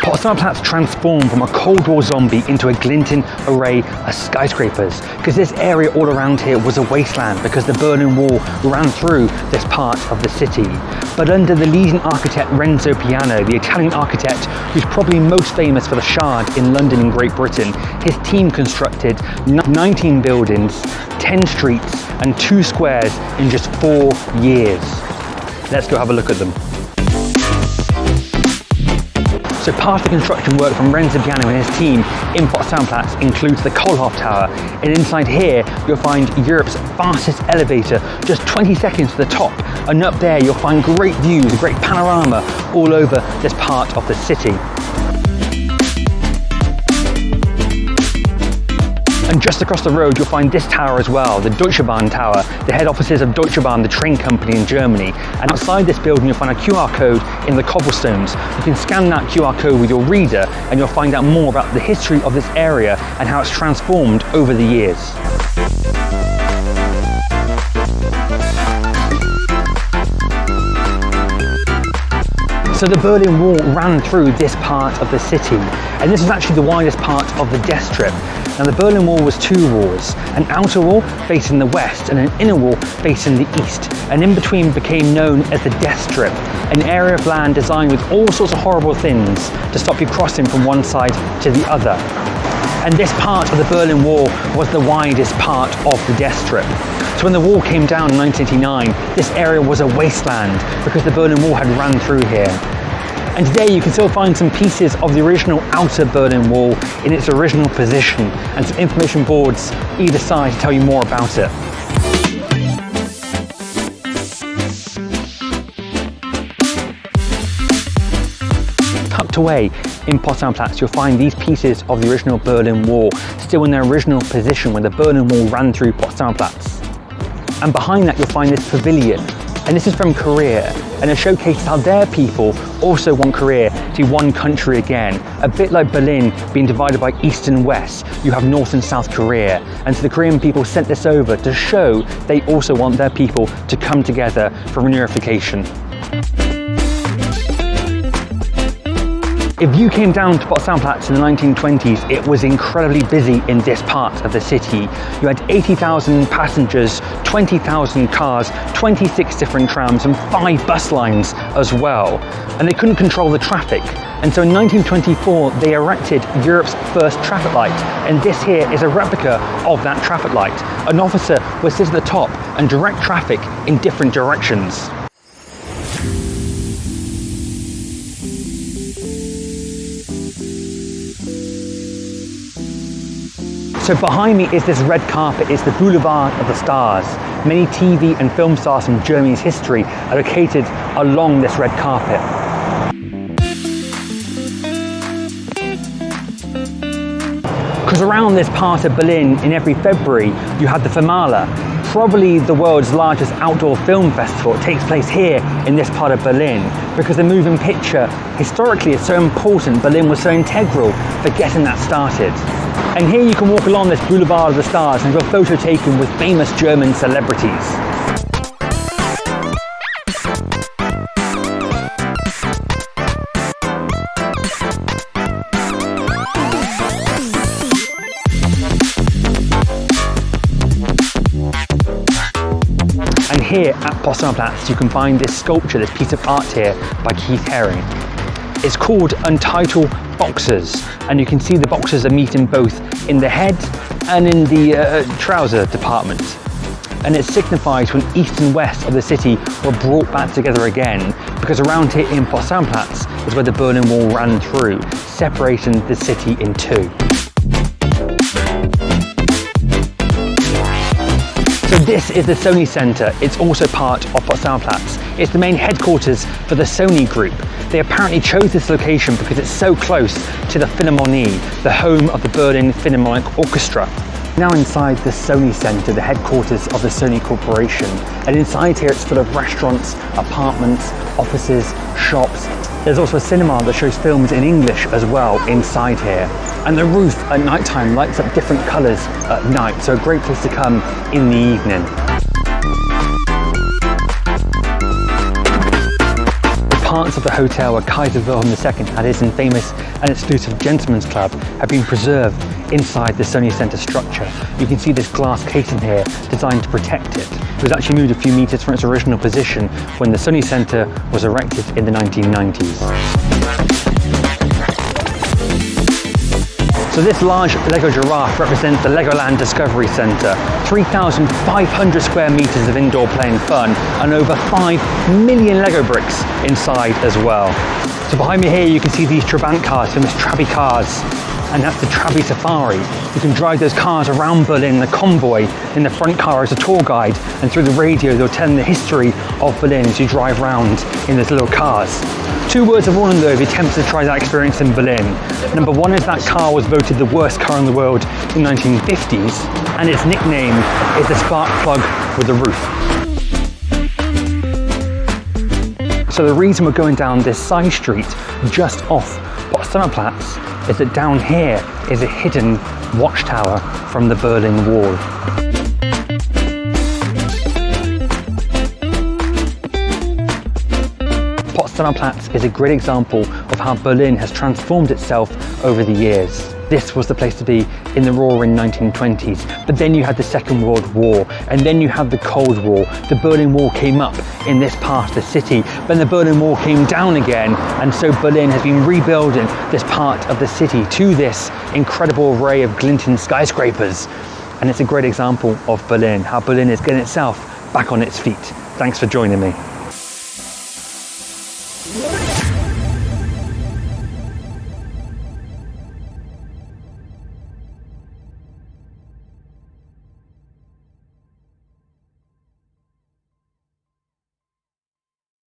Potsdamer Platz transformed from a Cold War zombie into a glinting array of skyscrapers, because this area all around here was a wasteland because the Berlin Wall ran through this part of the city. But under the leading architect Renzo Piano, the Italian architect who's probably most famous for the Shard in London and Great Britain, his team constructed 19 buildings, 10 streets and 2 squares in just 4 years. Let's go have a look at them. So part of the construction work from Renzo Piano and his team in Potsdamer Platz includes the Kollhoff-Tower, and inside here you'll find Europe's fastest elevator, just 20 seconds to the top, and up there you'll find great views, a great panorama all over this part of the city. And just across the road you'll find this tower as well, the DeutscheBahn Tower, the head offices of DeutscheBahn, the train company in Germany. And outside this building you'll find a QR code in the cobblestones. You can scan that QR code with your reader and you'll find out more about the history of this area and how it's transformed over the years. So the Berlin Wall ran through this part of the city, and this was actually the widest part of the death strip. Now the Berlin Wall was 2 walls, an outer wall facing the west and an inner wall facing the east, and in between became known as the death strip, an area of land designed with all sorts of horrible things to stop you crossing from one side to the other. And this part of the Berlin Wall was the widest part of the death strip. So when the wall came down in 1989, this area was a wasteland because the Berlin Wall had run through here. And today you can still find some pieces of the original outer Berlin Wall in its original position, and some information boards either side to tell you more about it. Tucked away in Potsdamer Platz you'll find these pieces of the original Berlin Wall still in their original position when the Berlin Wall ran through Potsdamer Platz. And behind that you'll find this pavilion, and this is from Korea, and it showcases how their people also want Korea to be one country again. A bit like Berlin being divided by East and West, you have North and South Korea, and so the Korean people sent this over to show they also want their people to come together for reunification. If you came down to Potsdamer Platz in the 1920s, it was incredibly busy in this part of the city. You had 80,000 passengers, 20,000 cars, 26 different trams and 5 bus lines as well. And they couldn't control the traffic. And so in 1924, they erected Europe's first traffic light. And this here is a replica of that traffic light. An officer would sit at the top and direct traffic in different directions. So behind me is this red carpet. It's the Boulevard of the Stars. Many TV and film stars from Germany's history are located along this red carpet. Because around this part of Berlin in every February you have the Famala, probably the world's largest outdoor film festival. It takes place here in this part of Berlin because the moving picture historically is so important. Berlin was so integral for getting that started. And here you can walk along this Boulevard of the Stars and have a photo taken with famous German celebrities. And here at Potsdamer Platz you can find this sculpture, this piece of art here by Keith Haring. It's called Untitled Boxers, and you can see the boxers are meeting both in the head and in the trouser department. And it signifies when east and west of the city were brought back together again, because around here in Potsdamer Platz is where the Berlin Wall ran through, separating the city in 2. So this is the Sony Center. It's also part of Potsdamer Platz. It's the main headquarters for the Sony Group. They apparently chose this location because it's so close to the Philharmonie, the home of the Berlin Philharmonic Orchestra. Now inside the Sony Center, the headquarters of the Sony Corporation. And inside here it's full of restaurants, apartments, offices, shops, There's also a cinema that shows films in English as well inside here. And the roof at night time lights up different colours at night, so a great place to come in the evening. Parts of the hotel where Kaiser Wilhelm II had his infamous and exclusive gentlemen's club have been preserved inside the Sony Center structure. You can see this glass casing here designed to protect it. It was actually moved a few meters from its original position when the Sony Center was erected in the 1990s. So this large Lego giraffe represents the Legoland Discovery Centre, 3,500 square metres of indoor play and fun, and over 5 million Lego bricks inside as well. So behind me here you can see these Trabant cars, famous Trabi cars, and that's the Trabi Safari. You can drive those cars around Berlin in a convoy. In the front car is a tour guide, and through the radio they'll tell the history of Berlin as you drive around in those little cars. 2 words of warning though if you're tempted to try that experience in Berlin. Number one is that car was voted the worst car in the world in the 1950s, and its nickname is the spark plug with the roof. So the reason we're going down this side street just off Potsdamer Platz is that down here is a hidden watchtower from the Berlin Wall. Potsdamer Platz is a great example of how Berlin has transformed itself over the years. This was the place to be in the roaring 1920s, but then you had the Second World War, and then you had the Cold War. The Berlin Wall came up in this part of the city, then the Berlin Wall came down again, and so Berlin has been rebuilding this part of the city to this incredible array of glinting skyscrapers. And it's a great example of Berlin, how Berlin is getting itself back on its feet. Thanks for joining me.